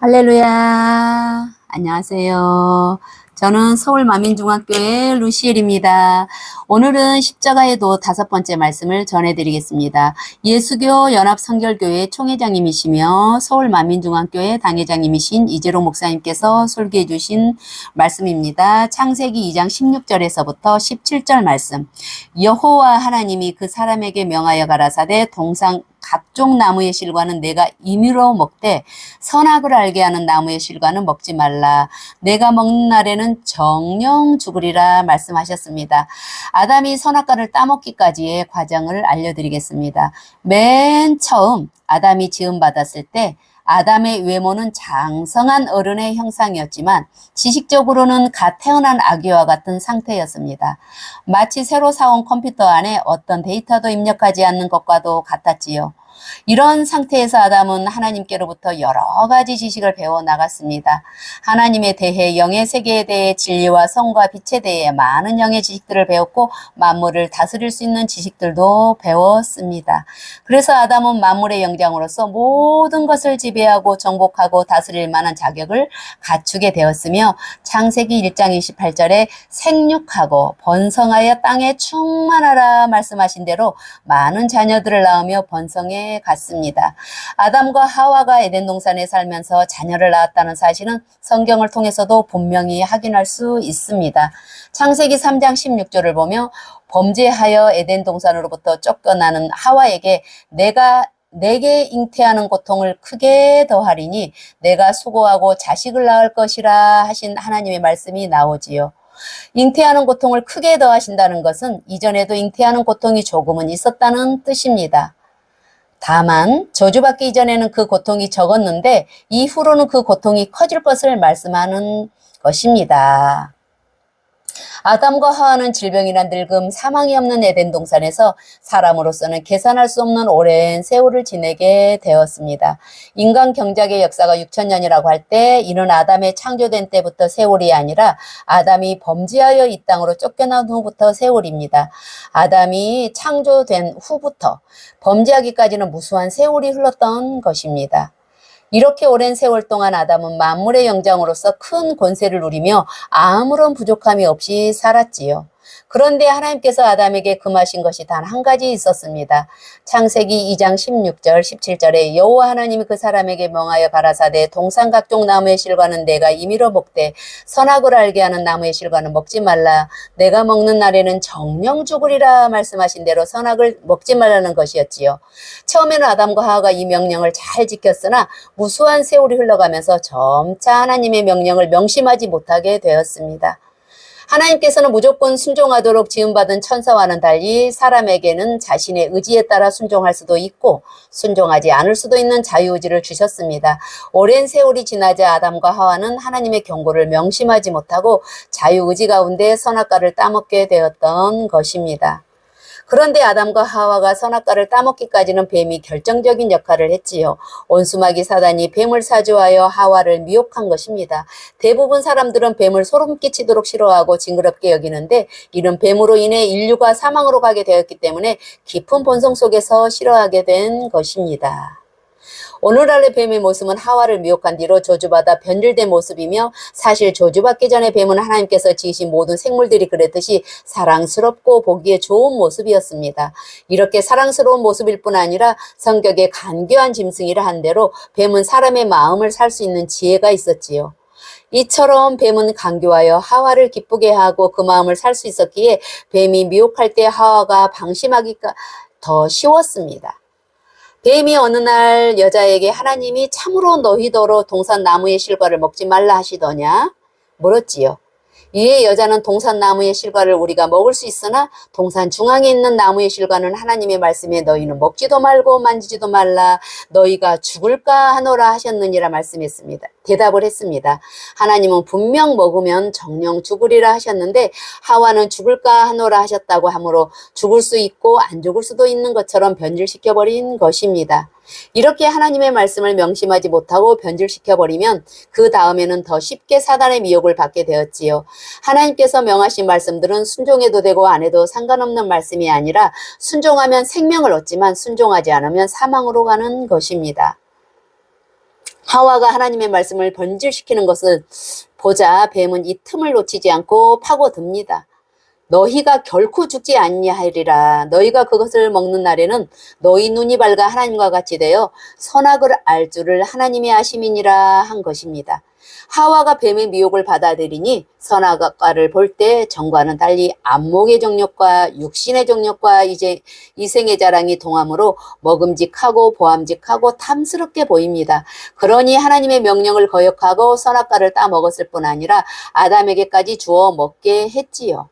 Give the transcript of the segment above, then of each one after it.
할렐루야. 안녕하세요. 저는 서울 만민중학교의 루시엘입니다. 오늘은 십자가의 도 5번째 말씀을 전해드리겠습니다. 예수교 연합성결교회 총회장님이시며 서울 만민중학교의 당회장님이신 이재로 목사님께서 설교해 주신 말씀입니다. 창세기 2장 16절에서부터 17절 말씀. 여호와 하나님이 그 사람에게 명하여 가라사대 동상 각종 나무의 실과는 내가 임의로 먹되 선악을 알게 하는 나무의 실과는 먹지 말라. 내가 먹는 날에는 정령 죽으리라 말씀하셨습니다. 아담이 선악과를 따먹기까지의 과정을 알려드리겠습니다. 맨 처음 아담이 지음받았을 때 아담의 외모는 장성한 어른의 형상이었지만 지식적으로는 갓 태어난 아기와 같은 상태였습니다. 마치 새로 사온 컴퓨터 안에 어떤 데이터도 입력하지 않는 것과도 같았지요. 이런 상태에서 아담은 하나님께로부터 여러 가지 지식을 배워 나갔습니다. 하나님에 대해, 영의 세계에 대해, 진리와 성과 빛에 대해 많은 영의 지식들을 배웠고 만물을 다스릴 수 있는 지식들도 배웠습니다. 그래서 아담은 만물의 영장으로서 모든 것을 지배하고 정복하고 다스릴 만한 자격을 갖추게 되었으며 창세기 1장 28절에 생육하고 번성하여 땅에 충만하라 말씀하신 대로 많은 자녀들을 낳으며 번성해 갔습니다. 아담과 하와가 에덴 동산에 살면서 자녀를 낳았다는 사실은 성경을 통해서도 분명히 확인할 수 있습니다. 창세기 3장 16절을 보며 범죄하여 에덴 동산으로부터 쫓겨나는 하와에게 내게 잉태하는 고통을 크게 더하리니 내가 수고하고 자식을 낳을 것이라 하신 하나님의 말씀이 나오지요. 잉태하는 고통을 크게 더하신다는 것은 이전에도 잉태하는 고통이 조금은 있었다는 뜻입니다. 다만 저주받기 이전에는 그 고통이 적었는데 이후로는 그 고통이 커질 것을 말씀하는 것입니다. 아담과 하와는 질병이나 늙음, 사망이 없는 에덴 동산에서 사람으로서는 계산할 수 없는 오랜 세월을 지내게 되었습니다. 인간 경작의 역사가 6천년이라고 할 때 이는 아담의 창조된 때부터 세월이 아니라 아담이 범죄하여 이 땅으로 쫓겨난 후부터 세월입니다. 아담이 창조된 후부터 범죄하기까지는 무수한 세월이 흘렀던 것입니다. 이렇게 오랜 세월 동안 아담은 만물의 영장으로서 큰 권세를 누리며 아무런 부족함이 없이 살았지요. 그런데 하나님께서 아담에게 금하신 것이 단 한 가지 있었습니다. 창세기 2장 16절 17절에 여호와 하나님이 그 사람에게 명하여 가라사대 동산 각종 나무의 실과는 내가 임의로 먹되 선악을 알게 하는 나무의 실과는 먹지 말라. 내가 먹는 날에는 정령 죽으리라 말씀하신 대로 선악을 먹지 말라는 것이었지요. 처음에는 아담과 하와가 이 명령을 잘 지켰으나 무수한 세월이 흘러가면서 점차 하나님의 명령을 명심하지 못하게 되었습니다. 하나님께서는 무조건 순종하도록 지음받은 천사와는 달리 사람에게는 자신의 의지에 따라 순종할 수도 있고 순종하지 않을 수도 있는 자유의지를 주셨습니다. 오랜 세월이 지나자 아담과 하와는 하나님의 경고를 명심하지 못하고 자유의지 가운데 선악과를 따먹게 되었던 것입니다. 그런데 아담과 하와가 선악과를 따먹기까지는 뱀이 결정적인 역할을 했지요. 온수마귀 사단이 뱀을 사주하여 하와를 미혹한 것입니다. 대부분 사람들은 뱀을 소름 끼치도록 싫어하고 징그럽게 여기는데 이는 뱀으로 인해 인류가 사망으로 가게 되었기 때문에 깊은 본성 속에서 싫어하게 된 것입니다. 오늘날의 뱀의 모습은 하와를 미혹한 뒤로 저주받아 변질된 모습이며 사실 저주받기 전에 뱀은 하나님께서 지으신 모든 생물들이 그랬듯이 사랑스럽고 보기에 좋은 모습이었습니다. 이렇게 사랑스러운 모습일 뿐 아니라 성격에 간교한 짐승이라 한 대로 뱀은 사람의 마음을 살 수 있는 지혜가 있었지요. 이처럼 뱀은 간교하여 하와를 기쁘게 하고 그 마음을 살 수 있었기에 뱀이 미혹할 때 하와가 방심하기가 더 쉬웠습니다. 뱀이 어느 날 여자에게 하나님이 참으로 너희더러 동산 나무의 실과를 먹지 말라 하시더냐? 물었지요. 이에 여자는 동산 나무의 실과를 우리가 먹을 수 있으나 동산 중앙에 있는 나무의 실과는 하나님의 말씀에 너희는 먹지도 말고 만지지도 말라 너희가 죽을까 하노라 하셨느니라 말씀했습니다. 대답을 했습니다. 하나님은 분명 먹으면 정령 죽으리라 하셨는데 하와는 죽을까 하노라 하셨다고 하므로 죽을 수 있고 안 죽을 수도 있는 것처럼 변질시켜버린 것입니다. 이렇게 하나님의 말씀을 명심하지 못하고 변질시켜버리면 그 다음에는 더 쉽게 사단의 미혹을 받게 되었지요. 하나님께서 명하신 말씀들은 순종해도 되고 안 해도 상관없는 말씀이 아니라 순종하면 생명을 얻지만 순종하지 않으면 사망으로 가는 것입니다. 하와가 하나님의 말씀을 번질시키는 것을 보자 뱀은 이 틈을 놓치지 않고 파고듭니다. 너희가 결코 죽지 아니하리라. 너희가 그것을 먹는 날에는 너희 눈이 밝아 하나님과 같이 되어 선악을 알 줄을 하나님이 아심이니라 한 것입니다. 하와가 뱀의 미혹을 받아들이니 선악과를 볼 때 전과는 달리 안목의 정욕과 육신의 정욕과 이생의 자랑이 동함으로 먹음직하고 보암직하고 탐스럽게 보입니다. 그러니 하나님의 명령을 거역하고 선악과를 따먹었을 뿐 아니라 아담에게까지 주어 먹게 했지요.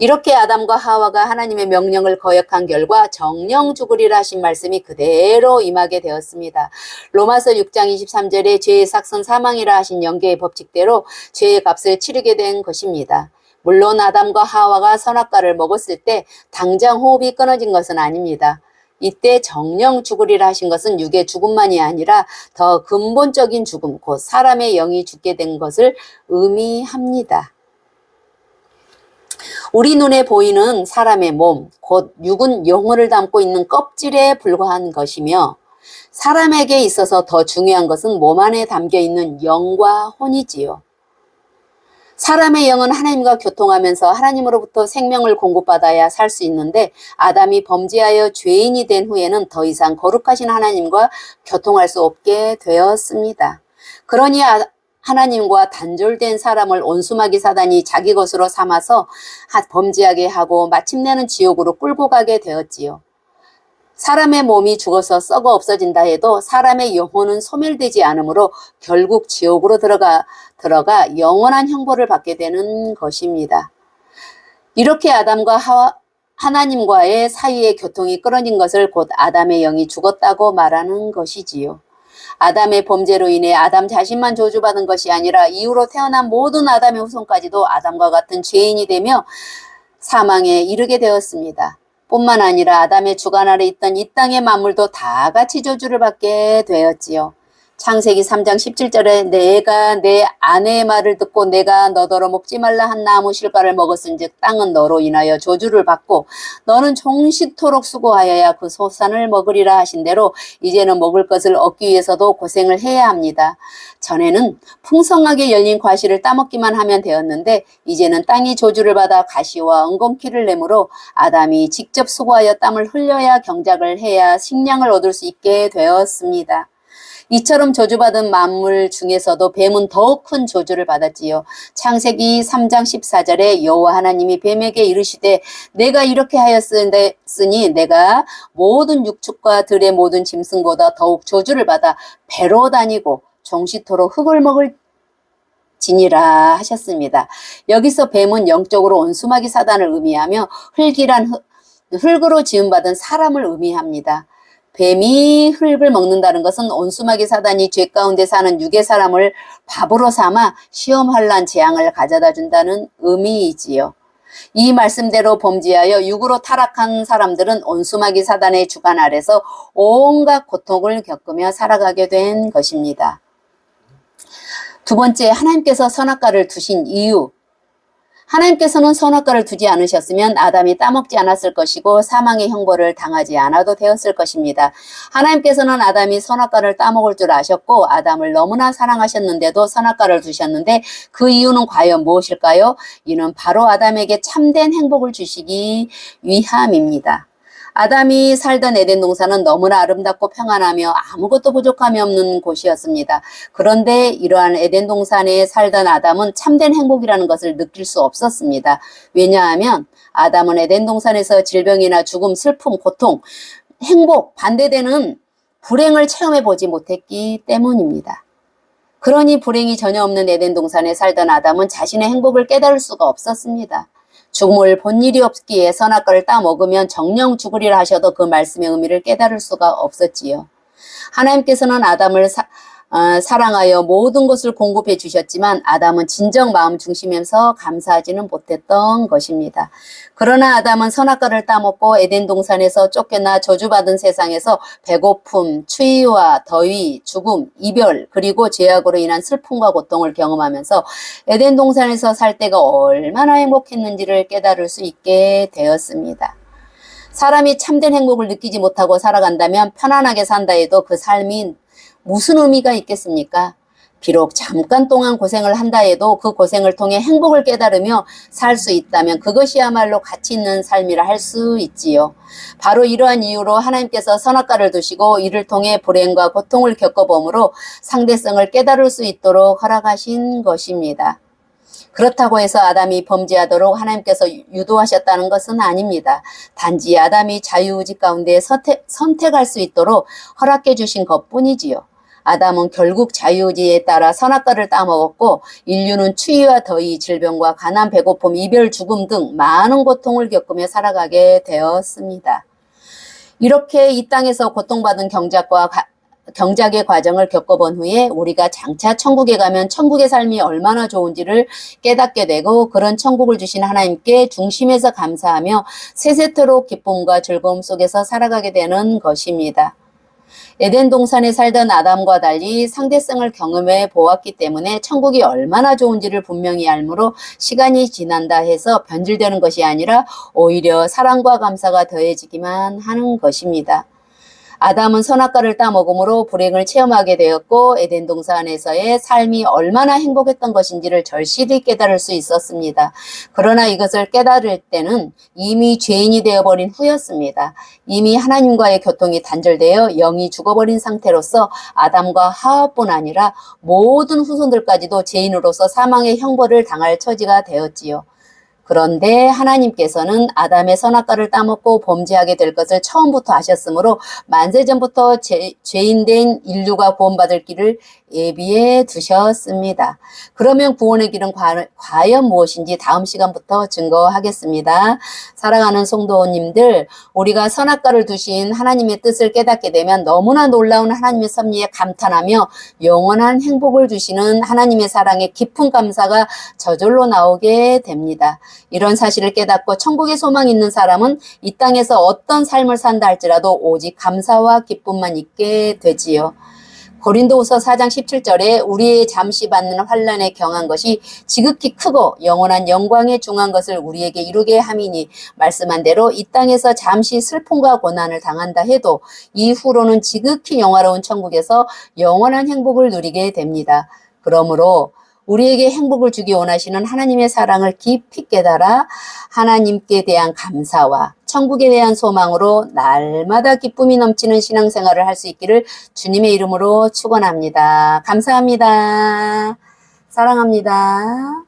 이렇게 아담과 하와가 하나님의 명령을 거역한 결과 정령 죽으리라 하신 말씀이 그대로 임하게 되었습니다. 로마서 6장 23절에 죄의 삭선 사망이라 하신 영계의 법칙대로 죄의 값을 치르게 된 것입니다. 물론 아담과 하와가 선악과를 먹었을 때 당장 호흡이 끊어진 것은 아닙니다. 이때 정령 죽으리라 하신 것은 육의 죽음만이 아니라 더 근본적인 죽음, 곧 사람의 영이 죽게 된 것을 의미합니다. 우리 눈에 보이는 사람의 몸, 곧 육은 영혼을 담고 있는 껍질에 불과한 것이며 사람에게 있어서 더 중요한 것은 몸 안에 담겨 있는 영과 혼이지요. 사람의 영은 하나님과 교통하면서 하나님으로부터 생명을 공급받아야 살 수 있는데 아담이 범죄하여 죄인이 된 후에는 더 이상 거룩하신 하나님과 교통할 수 없게 되었습니다. 그러니 하나님과 단절된 사람을 온수마귀 사단이 자기 것으로 삼아서 범죄하게 하고 마침내는 지옥으로 끌고 가게 되었지요. 사람의 몸이 죽어서 썩어 없어진다 해도 사람의 영혼은 소멸되지 않으므로 결국 지옥으로 들어가 영원한 형벌을 받게 되는 것입니다. 이렇게 아담과 하나님과의 사이의 교통이 끊어진 것을 곧 아담의 영이 죽었다고 말하는 것이지요. 아담의 범죄로 인해 아담 자신만 저주받은 것이 아니라 이후로 태어난 모든 아담의 후손까지도 아담과 같은 죄인이 되며 사망에 이르게 되었습니다. 뿐만 아니라 아담의 주관 아래 있던 이 땅의 만물도 다 같이 저주를 받게 되었지요. 창세기 3장 17절에 내가 내 아내의 말을 듣고 내가 너더러 먹지 말라 한 나무 실과를 먹었은즉 땅은 너로 인하여 저주를 받고 너는 종시토록 수고하여야 그 소산을 먹으리라 하신 대로 이제는 먹을 것을 얻기 위해서도 고생을 해야 합니다. 전에는 풍성하게 열린 과실을 따먹기만 하면 되었는데 이제는 땅이 저주를 받아 가시와 엉겅퀴를 내므로 아담이 직접 수고하여 땀을 흘려야 경작을 해야 식량을 얻을 수 있게 되었습니다. 이처럼 저주받은 만물 중에서도 뱀은 더욱 큰 저주를 받았지요. 창세기 3장 14절에 여호와 하나님이 뱀에게 이르시되 내가 이렇게 하였으니 내가 모든 육축과 들의 모든 짐승보다 더욱 저주를 받아 배로 다니고 종시토록 흙을 먹을 지니라 하셨습니다. 여기서 뱀은 영적으로 온수마귀 사단을 의미하며 흙으로 지음받은 사람을 의미합니다. 뱀이 흙을 먹는다는 것은 온수마귀 사단이 죄 가운데 사는 육의 사람을 밥으로 삼아 시험 환난 재앙을 가져다 준다는 의미이지요. 이 말씀대로 범죄하여 육으로 타락한 사람들은 온수마귀 사단의 주관 아래서 온갖 고통을 겪으며 살아가게 된 것입니다. 두 번째, 하나님께서 선악과를 두신 이유. 하나님께서는 선악과를 두지 않으셨으면 아담이 따먹지 않았을 것이고 사망의 형벌을 당하지 않아도 되었을 것입니다. 하나님께서는 아담이 선악과를 따먹을 줄 아셨고 아담을 너무나 사랑하셨는데도 선악과를 두셨는데 그 이유는 과연 무엇일까요? 이는 바로 아담에게 참된 행복을 주시기 위함입니다. 아담이 살던 에덴 동산은 너무나 아름답고 평안하며 아무것도 부족함이 없는 곳이었습니다. 그런데 이러한 에덴 동산에 살던 아담은 참된 행복이라는 것을 느낄 수 없었습니다. 왜냐하면 아담은 에덴 동산에서 질병이나 죽음, 슬픔, 고통, 행복, 반대되는 불행을 체험해 보지 못했기 때문입니다. 그러니 불행이 전혀 없는 에덴 동산에 살던 아담은 자신의 행복을 깨달을 수가 없었습니다. 죽음을 본 일이 없기에 선악과를 따먹으면 정령 죽으리라 하셔도 그 말씀의 의미를 깨달을 수가 없었지요. 하나님께서는 아담을 사랑하여 모든 것을 공급해 주셨지만 아담은 진정 마음 중심에서 감사하지는 못했던 것입니다. 그러나 아담은 선악과를 따먹고 에덴 동산에서 쫓겨나 저주받은 세상에서 배고픔, 추위와 더위, 죽음, 이별, 그리고 죄악으로 인한 슬픔과 고통을 경험하면서 에덴 동산에서 살 때가 얼마나 행복했는지를 깨달을 수 있게 되었습니다. 사람이 참된 행복을 느끼지 못하고 살아간다면 편안하게 산다 해도 그 삶이 무슨 의미가 있겠습니까? 비록 잠깐 동안 고생을 한다 해도 그 고생을 통해 행복을 깨달으며 살 수 있다면 그것이야말로 가치 있는 삶이라 할 수 있지요. 바로 이러한 이유로 하나님께서 선악과를 두시고 이를 통해 불행과 고통을 겪어보므로 상대성을 깨달을 수 있도록 허락하신 것입니다. 그렇다고 해서 아담이 범죄하도록 하나님께서 유도하셨다는 것은 아닙니다. 단지 아담이 자유의지 가운데 선택할 수 있도록 허락해 주신 것뿐이지요. 아담은 결국 자유의지에 따라 선악과를 따먹었고 인류는 추위와 더위, 질병과 가난, 배고픔, 이별, 죽음 등 많은 고통을 겪으며 살아가게 되었습니다. 이렇게 이 땅에서 고통받은 경작의 과정을 겪어본 후에 우리가 장차 천국에 가면 천국의 삶이 얼마나 좋은지를 깨닫게 되고 그런 천국을 주신 하나님께 중심에서 감사하며 세세토록 기쁨과 즐거움 속에서 살아가게 되는 것입니다. 에덴 동산에 살던 아담과 달리 상대성을 경험해 보았기 때문에 천국이 얼마나 좋은지를 분명히 알므로 시간이 지난다 해서 변질되는 것이 아니라 오히려 사랑과 감사가 더해지기만 하는 것입니다. 아담은 선악과를 따먹음으로 불행을 체험하게 되었고 에덴 동산에서의 삶이 얼마나 행복했던 것인지를 절실히 깨달을 수 있었습니다. 그러나 이것을 깨달을 때는 이미 죄인이 되어버린 후였습니다. 이미 하나님과의 교통이 단절되어 영이 죽어버린 상태로서 아담과 하와뿐 아니라 모든 후손들까지도 죄인으로서 사망의 형벌을 당할 처지가 되었지요. 그런데 하나님께서는 아담의 선악과를 따먹고 범죄하게 될 것을 처음부터 아셨으므로 만세전부터 죄인된 인류가 구원받을 길을 예비해 두셨습니다. 그러면 구원의 길은 과연 무엇인지 다음 시간부터 증거하겠습니다. 사랑하는 성도님들, 우리가 선악과를 두신 하나님의 뜻을 깨닫게 되면 너무나 놀라운 하나님의 섭리에 감탄하며 영원한 행복을 주시는 하나님의 사랑에 깊은 감사가 저절로 나오게 됩니다. 이런 사실을 깨닫고 천국의 소망이 있는 사람은 이 땅에서 어떤 삶을 산다 할지라도 오직 감사와 기쁨만 있게 되지요. 고린도후서 4장 17절에 우리의 잠시 받는 환난에 경한 것이 지극히 크고 영원한 영광에 중한 것을 우리에게 이루게 함이니 말씀한 대로 이 땅에서 잠시 슬픔과 고난을 당한다 해도 이후로는 지극히 영화로운 천국에서 영원한 행복을 누리게 됩니다. 그러므로 우리에게 행복을 주기 원하시는 하나님의 사랑을 깊이 깨달아 하나님께 대한 감사와 천국에 대한 소망으로 날마다 기쁨이 넘치는 신앙생활을 할 수 있기를 주님의 이름으로 축원합니다. 감사합니다. 사랑합니다.